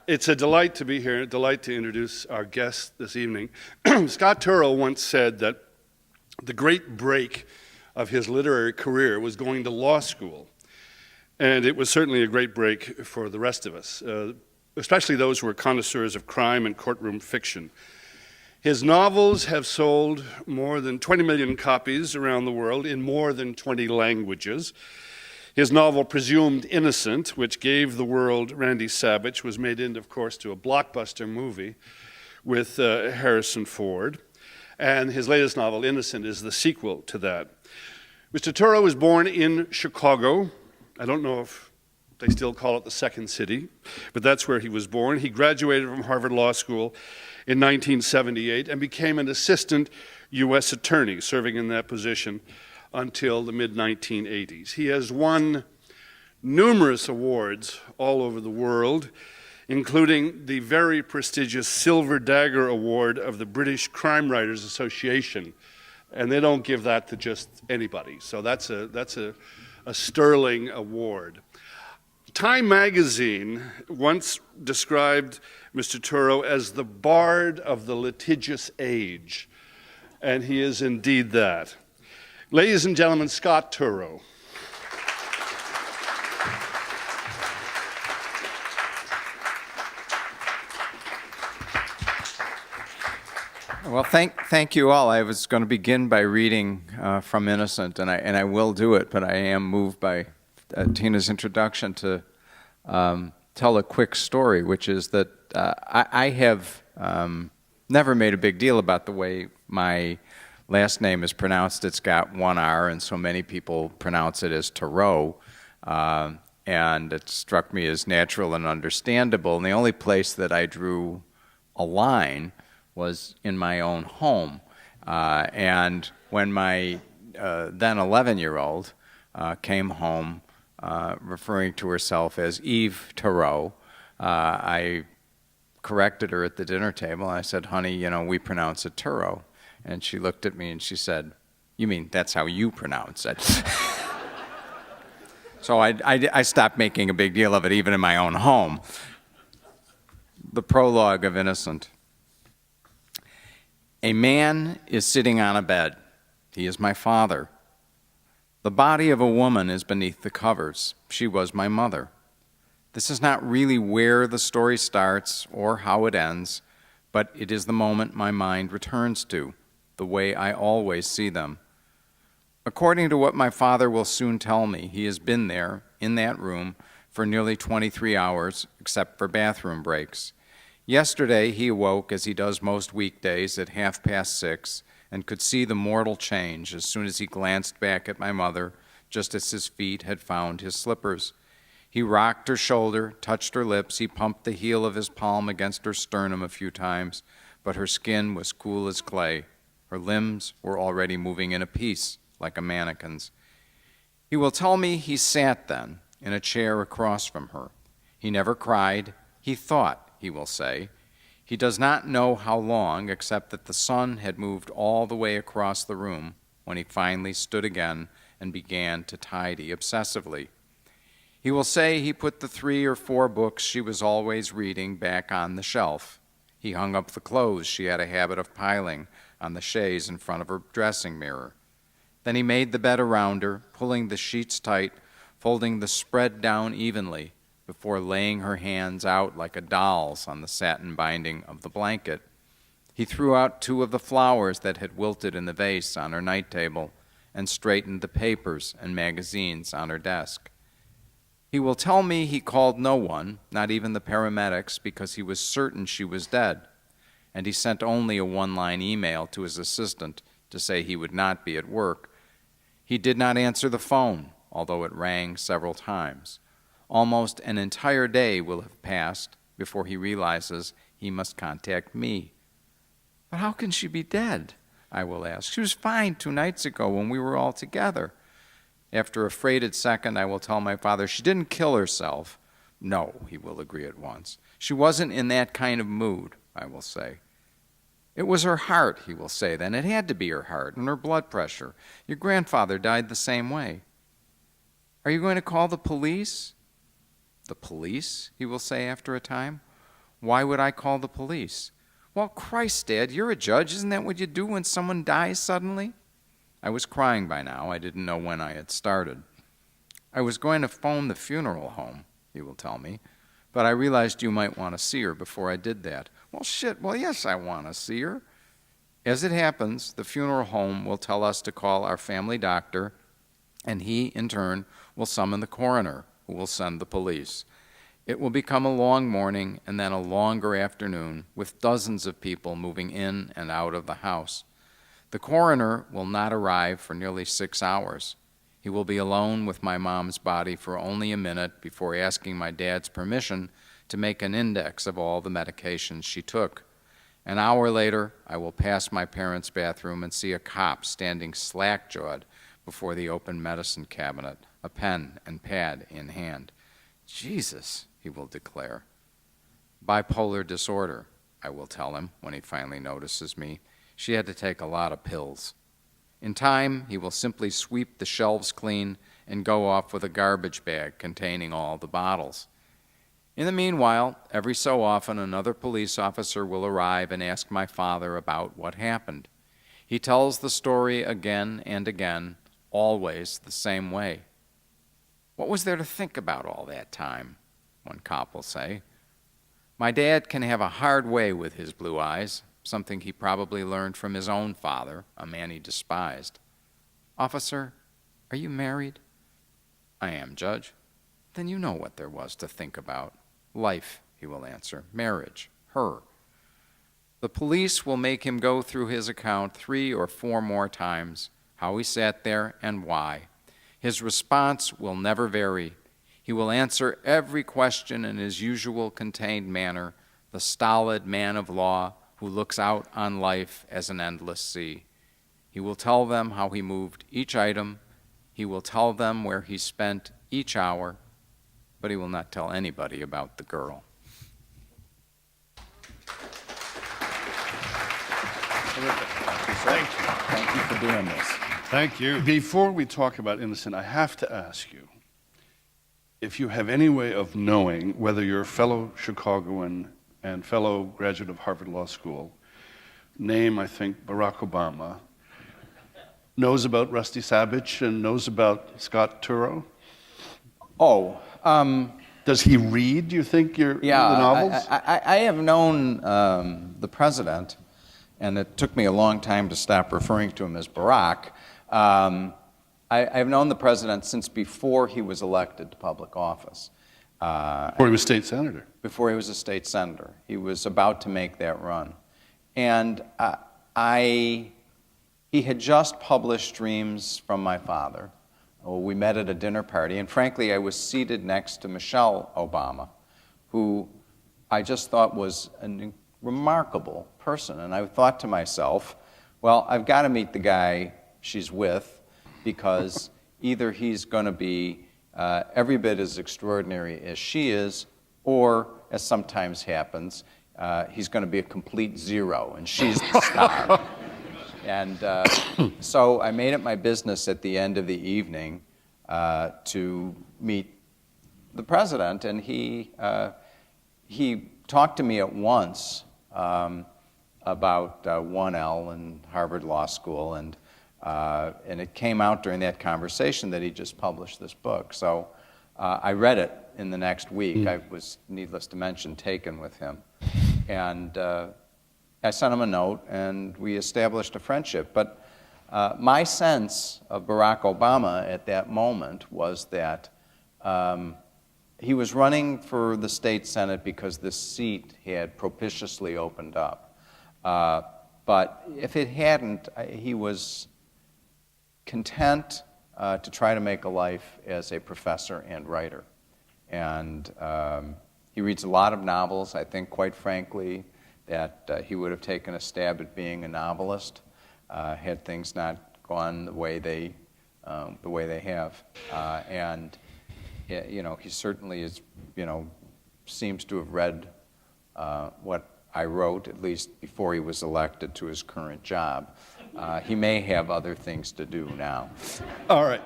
It's a delight to be here, a delight to introduce our guest this evening. Scott Turow once said that the great break of his literary career was going to law school. And it was certainly a great break for the rest of us, especially those who are connoisseurs of crime and courtroom fiction. His novels have sold more than 20 million copies around the world in more than 20 languages. His novel, Presumed Innocent, which gave the world Randy Savage, was made into, of course, to a blockbuster movie with Harrison Ford. And his latest novel, Innocent, is the sequel to that. Mr. Turow was born in Chicago. I don't know if they still call it the Second City, but that's where he was born. He graduated from Harvard Law School in 1978 and became an assistant U.S. attorney, serving in that position until the mid-1980s. He has won numerous awards all over the world, including the very prestigious Silver Dagger Award of the British Crime Writers Association. And they don't give that to just anybody. So that's a sterling award. Time magazine once described Mr. Turow as the bard of the litigious age, and he is indeed that. Ladies and gentlemen, Scott Turow. Well, thank you all. I was going to begin by reading from Innocent, and I will do it, but I am moved by Tina's introduction to tell a quick story, which is that I have never made a big deal about the way my last name is pronounced. It's got one R, and so many people pronounce it as Turow, and it struck me as natural and understandable. And the only place that I drew a line was in my own home. And when my then 11-year-old came home referring to herself as Eve Turow, I corrected her at the dinner table. And I said, honey, you know, we pronounce it Turow. And she looked at me and she said, you mean that's how you pronounce it? So I stopped making a big deal of it even in my own home. The prologue of Innocent. A man is sitting on a bed. He is my father. The body of a woman is beneath the covers. She was my mother. This is not really where the story starts or how it ends, but it is the moment my mind returns to, the way I always see them. According to what my father will soon tell me, he has been there, in that room, for nearly 23 hours, except for bathroom breaks. Yesterday, he awoke, as he does most weekdays, at 6:30, and could see the mortal change as soon as he glanced back at my mother, just as his feet had found his slippers. He rocked her shoulder, touched her lips, he pumped the heel of his palm against her sternum a few times, but her skin was cool as clay. Her limbs were already moving in a piece, like a mannequin's. He will tell me he sat then, in a chair across from her. He never cried. He thought, he will say. He does not know how long, except that the sun had moved all the way across the room when he finally stood again and began to tidy obsessively. He will say he put the 3 or 4 books she was always reading back on the shelf. He hung up the clothes she had a habit of piling on the chaise in front of her dressing mirror. Then he made the bed around her, pulling the sheets tight, folding the spread down evenly, before laying her hands out like a doll's on the satin binding of the blanket. He threw out 2 of the flowers that had wilted in the vase on her night table and straightened the papers and magazines on her desk. He will tell me he called no one, not even the paramedics, because he was certain she was dead, and he sent only a 1-line email to his assistant to say he would not be at work. He did not answer the phone, although it rang several times. Almost an entire day will have passed before he realizes he must contact me. But how can she be dead? I will ask. She was fine 2 nights ago when we were all together. After a freighted second, I will tell my father she didn't kill herself. No, he will agree at once. She wasn't in that kind of mood, I will say. It was her heart, he will say then. It had to be her heart and her blood pressure. Your grandfather died the same way. Are you going to call the police? The police, he will say after a time. Why would I call the police? Well, Christ, Dad, you're a judge. Isn't that what you do when someone dies suddenly? I was crying by now. I didn't know when I had started. I was going to phone the funeral home, he will tell me, but I realized you might want to see her before I did that. Well, shit, well, yes, I want to see her. As it happens, the funeral home will tell us to call our family doctor, and he, in turn, will summon the coroner, who will send the police. It will become a long morning and then a longer afternoon with dozens of people moving in and out of the house. The coroner will not arrive for nearly 6 hours. He will be alone with my mom's body for only a minute before asking my dad's permission to make an index of all the medications she took. An hour later, I will pass my parents' bathroom and see a cop standing slack-jawed before the open medicine cabinet, a pen and pad in hand. Jesus, he will declare. Bipolar disorder, I will tell him when he finally notices me. She had to take a lot of pills. In time, he will simply sweep the shelves clean and go off with a garbage bag containing all the bottles. In the meanwhile, every so often another police officer will arrive and ask my father about what happened. He tells the story again and again, always the same way. What was there to think about all that time? One cop will say. My dad can have a hard way with his blue eyes, something he probably learned from his own father, a man he despised. Officer, are you married? I am, Judge. Then you know what there was to think about. Life, he will answer. Marriage. Her. The police will make him go through his account 3 or 4 more times, how he sat there and why. His response will never vary. He will answer every question in his usual contained manner, the stolid man of law who looks out on life as an endless sea. He will tell them how he moved each item. He will tell them where he spent each hour, but he will not tell anybody about the girl. Thank you. Thank you for doing this. Thank you. Before we talk about Innocent, I have to ask you if you have any way of knowing whether your fellow Chicagoan and fellow graduate of Harvard Law School, name, I think, Barack Obama, knows about Rusty Sabich and knows about Scott Turow? Oh, does he read, do you think, the novels? I have known the president, and it took me a long time to stop referring to him as Barack. I've known the president since before he was elected to public office. Before he was state senator. Before he was a state senator. He was about to make that run. And he had just published Dreams from My Father. We met at a dinner party, and frankly, I was seated next to Michelle Obama, who I just thought was a remarkable person. And I thought to myself, well, I've got to meet the guy she's with, because either he's going to be every bit as extraordinary as she is, or, as sometimes happens, he's going to be a complete zero, and she's the star. And so I made it my business at the end of the evening to meet the president, and he talked to me at once about 1L and Harvard Law School, and it came out during that conversation that he just published this book. So I read it in the next week. I was, needless to mention, taken with him. And I sent him a note, and we established a friendship. But my sense of Barack Obama at that moment was that he was running for the state senate because this seat had propitiously opened up. But if it hadn't, he was content to try to make a life as a professor and writer. And he reads a lot of novels. I think, quite frankly, that he would have taken a stab at being a novelist had things not gone the way they have. And he certainly is, seems to have read what I wrote, at least before he was elected to his current job. He may have other things to do now. All right.